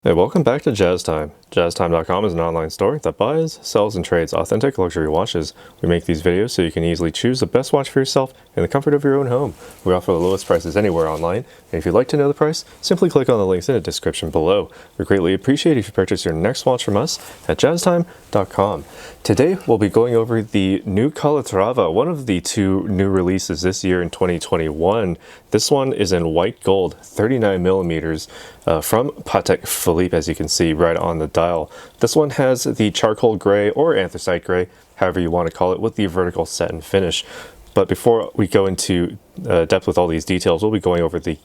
Hey, welcome back to Jazz Time. JazzTime.com is an online store that buys, sells, and trades authentic luxury watches. We make these videos so you can easily choose the best watch for yourself in the comfort of your own home. We offer the lowest prices anywhere online, and if you'd like to know the price, simply click on the links in the description below. We greatly appreciate if you purchase your next watch from us at JazzTime.com. Today, we'll be going over the new Calatrava, one of the two new releases this year in 2021. This one is in white gold, 39 millimeters, from Patek Philippe, as you can see right on the dial. This one has the charcoal gray or anthracite gray, however you want to call it, with the vertical satin finish. But before we go into depth with all these details, we'll be going over the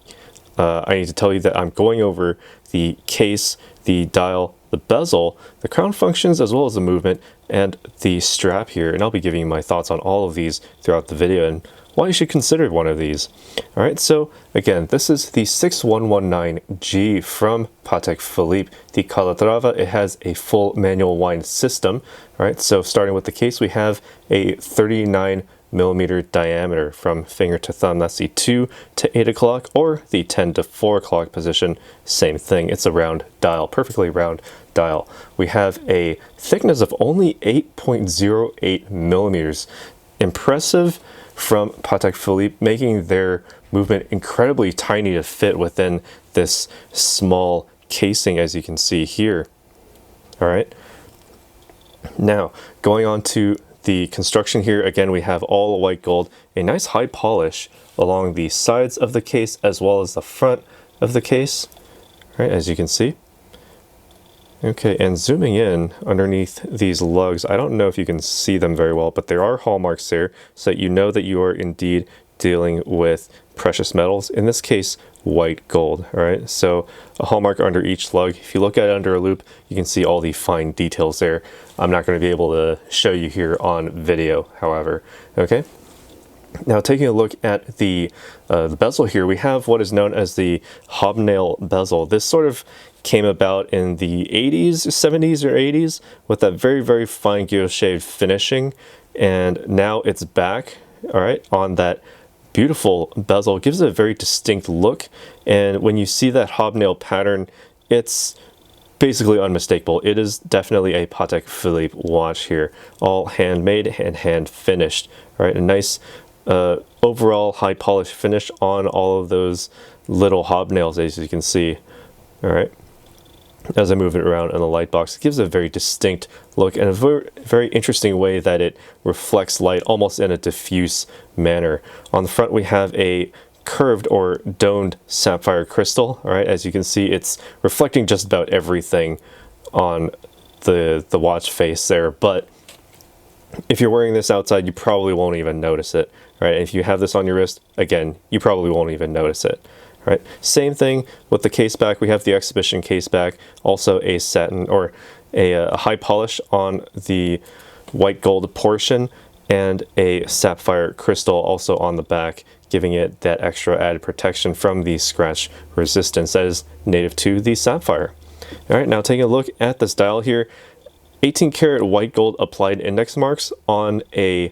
I need to tell you that I'm going over the case, the dial, the bezel, the crown functions, as well as the movement, and the strap here. And I'll be giving you my thoughts on all of these throughout the video and why you should consider one of these. All right, so again, this is the 6119G from Patek Philippe, the Calatrava. It has a full manual wind system. All right, so starting with the case, we have a 39 millimeter diameter from finger to thumb. That's the 2 to 8 o'clock or the 10 to 4 o'clock position. Same thing. It's a round dial, perfectly round dial. We have a thickness of only 8.08 millimeters. Impressive from Patek Philippe, making their movement incredibly tiny to fit within this small casing, as you can see here. All right. Now, going on to the construction here, again, we have all white gold, a nice high polish along the sides of the case as well as the front of the case, right, as you can see. Okay, and zooming in underneath these lugs, I don't know if you can see them very well, but there are hallmarks there, so that you know that you are indeed dealing with precious metals, in this case, white gold. All right, so a hallmark under each lug. If you look at it under a loop, you can see all the fine details there. I'm not going to be able to show you here on video, however. Okay. Now, taking a look at the bezel here, we have what is known as the hobnail bezel. This sort of came about in the 80s, 70s, or 80s with that very, very fine guilloche finishing, and now it's back, all right, on that beautiful bezel. It gives it a very distinct look, and when you see that hobnail pattern, it's basically unmistakable. It is definitely a Patek Philippe watch here, all handmade and hand finished. All right, a nice overall high polish finish on all of those little hobnails, as you can see. All right, as I move it around in the light box, it gives a very distinct look and a very interesting way that it reflects light almost in a diffuse manner. On the front, we have a curved or domed sapphire crystal. All right, as you can see, it's reflecting just about everything on the watch face there, but if you're wearing this outside, you probably won't even notice it. Right? If you have this on your wrist, again, you probably won't even notice it. Right? Same thing with the case back. We have the exhibition case back, also a satin or a high polish on the white gold portion, and a sapphire crystal also on the back, giving it that extra added protection from the scratch resistance that is native to the sapphire. All right, now taking a look at this dial here, 18 karat white gold applied index marks on a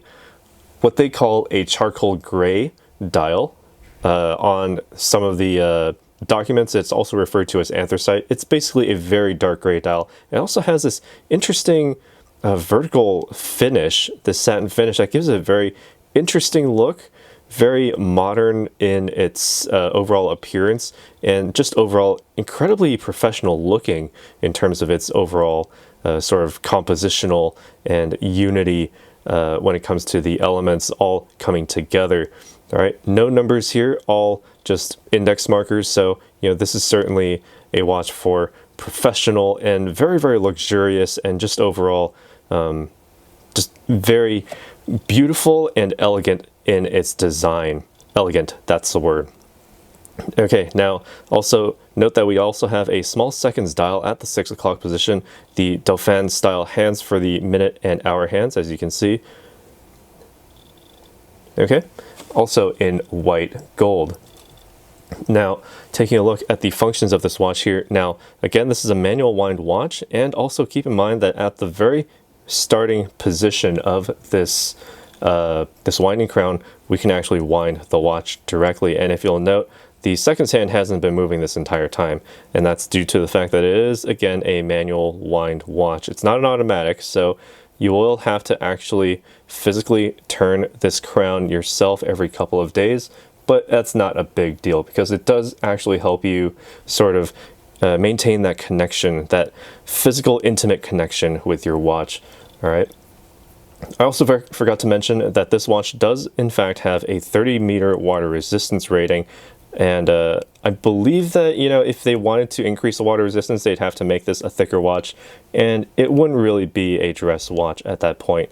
what they call a charcoal gray dial. On some of the documents, it's also referred to as anthracite. It's basically a very dark gray dial. It also has this interesting vertical finish, the satin finish, that gives it a very interesting look, very modern in its overall appearance, and just overall incredibly professional looking in terms of its overall sort of compositional and unity when it comes to the elements all coming together. All right, no numbers here, all just index markers. So, you know, this is certainly a watch for professional and very, very luxurious and just overall just very beautiful and elegant in its design. Elegant, that's the word. Okay, now also note that we also have a small seconds dial at the 6 o'clock position, the Dauphin style hands for the minute and hour hands, as you can see. Okay, also in white gold. Now, taking a look at the functions of this watch here. Now, again, this is a manual wind watch, and also keep in mind that at the very starting position of this this winding crown, we can actually wind the watch directly. And if you'll note, the seconds hand hasn't been moving this entire time, and that's due to the fact that it is, again, a manual wind watch. It's not an automatic, so you will have to actually physically turn this crown yourself every couple of days, but that's not a big deal because it does actually help you sort of maintain that connection, that physical, intimate connection with your watch. All right. I also forgot to mention that this watch does in fact have a 30-meter water resistance rating, and I believe that, you know, if they wanted to increase the water resistance, they'd have to make this a thicker watch, and it wouldn't really be a dress watch at that point.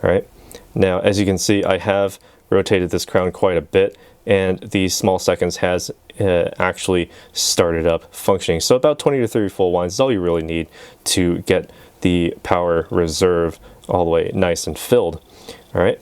All right. Now, as you can see, I have rotated this crown quite a bit, and the small seconds has actually started up functioning. So about 20 to 30 full winds is all you really need to get the power reserve all the way nice and filled. All right.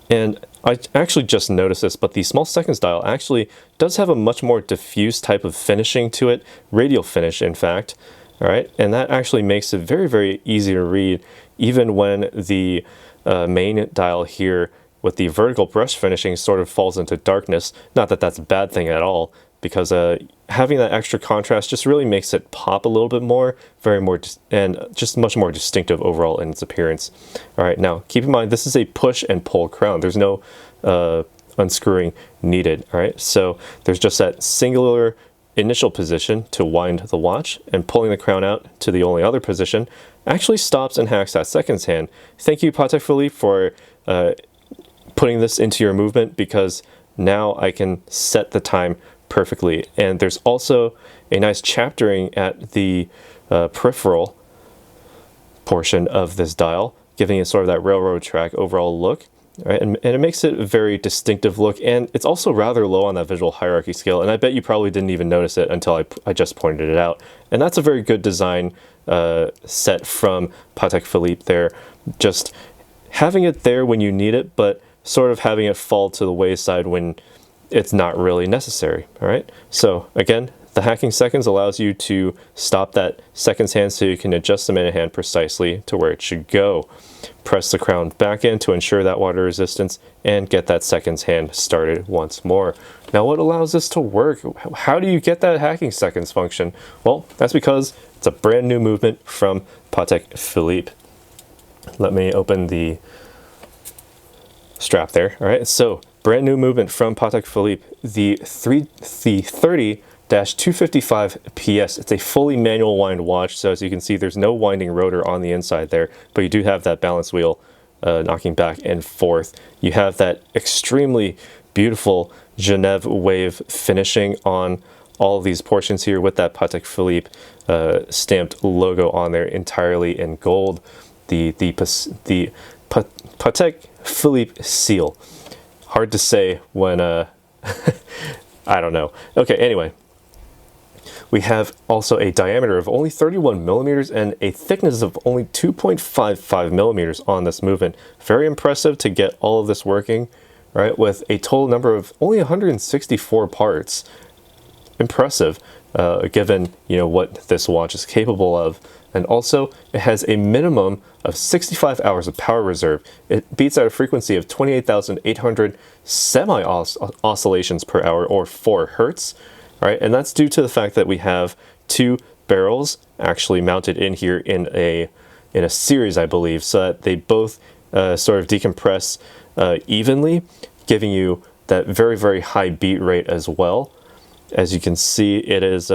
And I actually just noticed this, but the small seconds dial actually does have a much more diffuse type of finishing to it, radial finish in fact. All right. And that actually makes it very, very easy to read, even when the main dial here with the vertical brush finishing sort of falls into darkness. Not that that's a bad thing at all, because having that extra contrast just really makes it pop a little bit more, and just much more distinctive overall in its appearance. All right, now keep in mind this is a push and pull crown. There's no unscrewing needed. All right, so there's just that singular initial position to wind the watch, and pulling the crown out to the only other position actually stops and hacks that seconds hand. Thank you, Patek Philippe, for putting this into your movement, because now I can set the time perfectly. And there's also a nice chaptering at the peripheral portion of this dial, giving it sort of that railroad track overall look. Right? And it makes it a very distinctive look, and it's also rather low on that visual hierarchy scale, and I bet you probably didn't even notice it until I just pointed it out. And that's a very good design set from Patek Philippe there, just having it there when you need it, but sort of having it fall to the wayside when it's not really necessary. All right. So again, the hacking seconds allows you to stop that seconds hand so you can adjust the minute hand precisely to where it should go. Press the crown back in to ensure that water resistance and get that seconds hand started once more. Now, what allows this to work? How do you get that hacking seconds function? Well, that's because it's a brand new movement from Patek Philippe. Let me open the strap there. All right, so brand new movement from Patek Philippe, the 30-255 PS. It's a fully manual wind watch, so as you can see, there's no winding rotor on the inside there, but you do have that balance wheel knocking back and forth. You have that extremely beautiful Genève wave finishing on all of these portions here with that Patek Philippe stamped logo on there entirely in gold. The Patek Philippe seal. Hard to say when, I don't know. Okay, anyway. We have also a diameter of only 31 millimeters and a thickness of only 2.55 millimeters on this movement. Very impressive to get all of this working, right, with a total number of only 164 parts. Impressive, given, you know, what this watch is capable of. And also, it has a minimum of 65 hours of power reserve. It beats at a frequency of 28,800 semi-oscillations per hour, or 4 hertz. Right? And that's due to the fact that we have 2 barrels actually mounted in here in a series, I believe, so that they both sort of decompress evenly, giving you that very, very high beat rate as well. As you can see, it is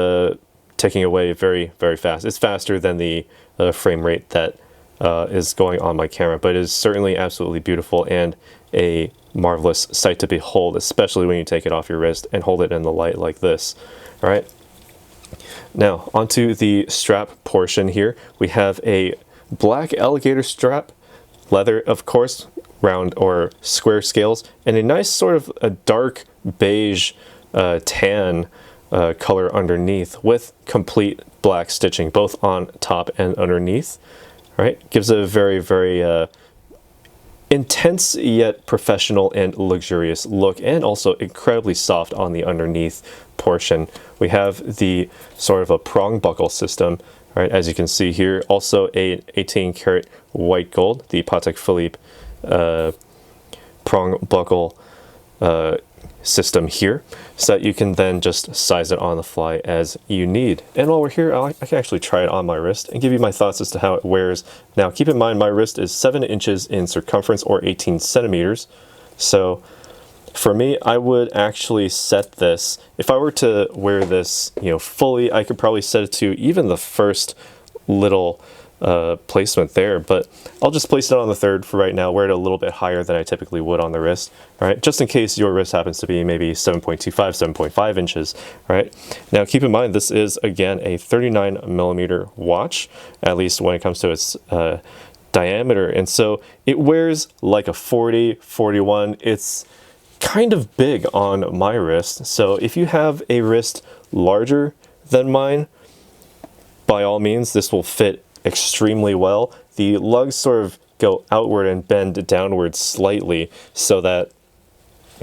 ticking away very, very fast. It's faster than the frame rate that is going on my camera, but it is certainly absolutely beautiful and a marvelous sight to behold, especially when you take it off your wrist and hold it in the light like this. All right. Now, onto the strap portion here. We have a black alligator strap, leather, of course, round or square scales, and a nice sort of a dark beige tan color underneath with complete black stitching both on top and underneath. All right, gives it a very, very intense yet professional and luxurious look, and also incredibly soft on the underneath portion. We have the sort of a prong buckle system, right, as you can see here. Also a 18 karat white gold, the Patek Philippe prong buckle system here, so that you can then just size it on the fly as you need. And while we're here, I can actually try it on my wrist and give you my thoughts as to how it wears. Now keep in mind, my wrist is 7 inches in circumference, or 18 centimeters. So for me, I would actually set this, if I were to wear this, you know, fully, I could probably set it to even the first little placement there, but I'll just place it on the third for right now, wear it a little bit higher than I typically would on the wrist, right? Just in case your wrist happens to be maybe 7.25, 7.5 inches, right? Now keep in mind, this is again a 39 millimeter watch, at least when it comes to its diameter, and so it wears like a 40, 41. It's kind of big on my wrist, so if you have a wrist larger than mine, by all means, this will fit extremely well. The lugs sort of go outward and bend downward slightly, so that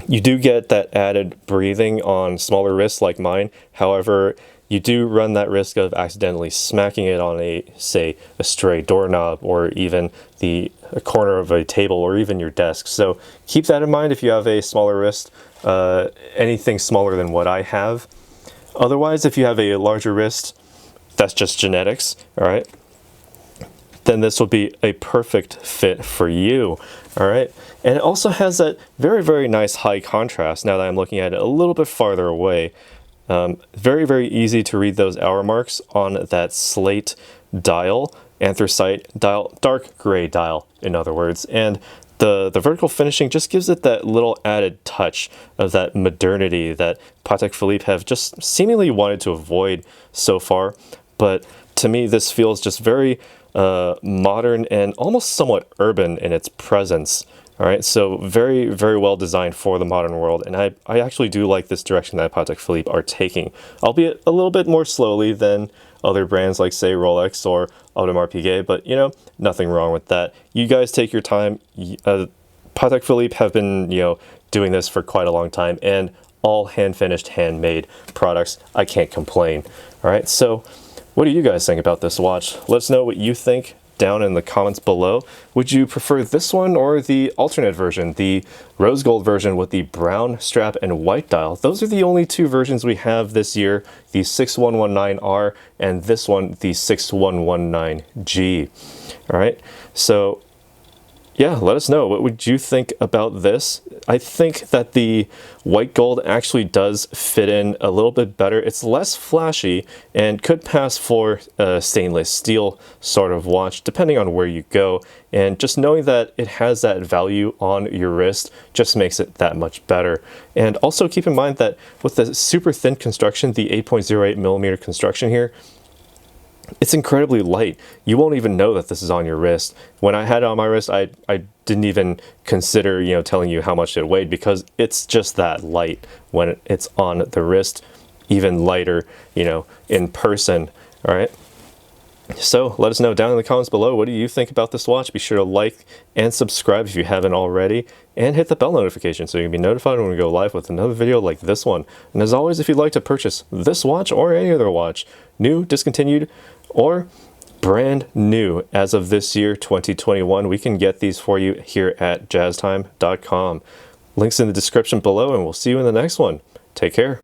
you do get that added breathing on smaller wrists like mine. However, you do run that risk of accidentally smacking it on a, say, a stray doorknob, or even a corner of a table, or even your desk. So keep that in mind if you have a smaller wrist, anything smaller than what I have. Otherwise, if you have a larger wrist, that's just genetics, all right? Then this will be a perfect fit for you, all right? And it also has that very, very nice high contrast now that I'm looking at it a little bit farther away. Very, very easy to read those hour marks on that slate dial, anthracite dial, dark gray dial, in other words. And the vertical finishing just gives it that little added touch of that modernity that Patek Philippe have just seemingly wanted to avoid so far. But to me, this feels just very modern and almost somewhat urban in its presence. All right, so very, very well designed for the modern world, and I actually do like this direction that Patek Philippe are taking, albeit a little bit more slowly than other brands like, say, Rolex or Audemars Piguet, but you know, nothing wrong with that. You guys take your time. Patek Philippe have been, you know, doing this for quite a long time, and all hand-finished, handmade products. I can't complain. All right, so what do you guys think about this watch? Let us know what you think down in the comments below. Would you prefer this one or the alternate version, the rose gold version with the brown strap and white dial? Those are the only two versions we have this year, the 6119R and this one, the 6119G. All right, so yeah, let us know. What would you think about this? I think that the white gold actually does fit in a little bit better. It's less flashy and could pass for a stainless steel sort of watch, depending on where you go. And just knowing that it has that value on your wrist just makes it that much better. And also keep in mind that with the super thin construction, the 8.08 millimeter construction here, it's incredibly light. You won't even know that this is on your wrist. When I had it on my wrist, I didn't even consider, you know, telling you how much it weighed, because it's just that light when it's on the wrist, even lighter, you know, in person. All right. So let us know down in the comments below, what do you think about this watch? Be sure to like and subscribe if you haven't already, and hit the bell notification so you can be notified when we go live with another video like this one. And as always, if you'd like to purchase this watch or any other watch, new, discontinued, or brand new as of this year, 2021, we can get these for you here at jazztime.com. Links in the description below, and we'll see you in the next one. Take care.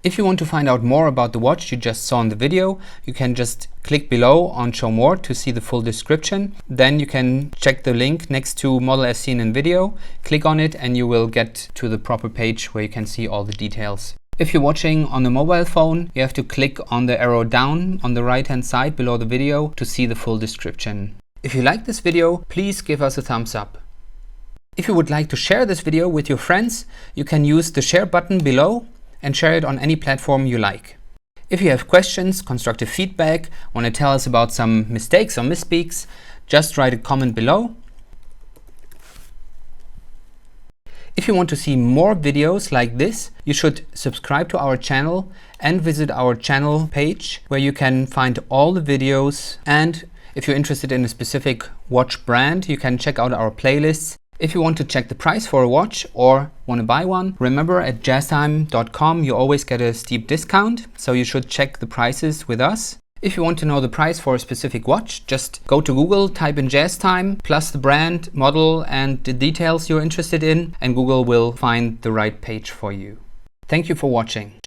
If you want to find out more about the watch you just saw in the video, you can just click below on Show More to see the full description. Then you can check the link next to model as seen in video, click on it, and you will get to the proper page where you can see all the details. If you're watching on a mobile phone, you have to click on the arrow down on the right hand side below the video to see the full description. If you like this video, please give us a thumbs up. If you would like to share this video with your friends, you can use the share button below and share it on any platform you like. If you have questions, constructive feedback, want to tell us about some mistakes or misspeaks, just write a comment below. If you want to see more videos like this, you should subscribe to our channel and visit our channel page where you can find all the videos. And if you're interested in a specific watch brand, you can check out our playlists. If you want to check the price for a watch or want to buy one, remember at jazztime.com you always get a steep discount, so you should check the prices with us. If you want to know the price for a specific watch, just go to Google, type in jazz time, plus the brand, model, and the details you're interested in, and Google will find the right page for you. Thank you for watching.